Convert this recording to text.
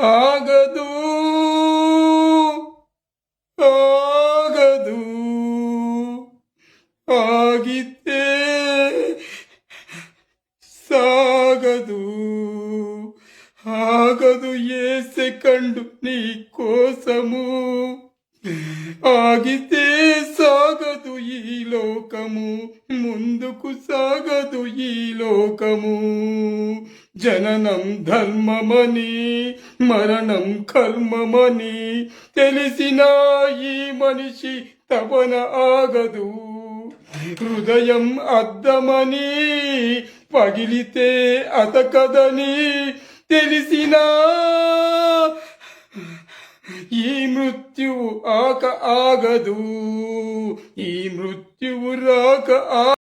ఆగదు ఆగదు ఆగితే సాగదు ఆగదు ఏ సెకండు నీ కోసము ఆగితే సాగదు ఈ లోకము ముందుకు సాగదు ఈ లోకము జననం ధర్మమని మరణం కర్మమని తెలిసిన ఈ మనిషి తపన ఆగదు హృదయం అద్దమని పగిలితే అతకదని తెలిసినా ఈ మృత్యువు ఆగదు ఈ మృత్యువు రాక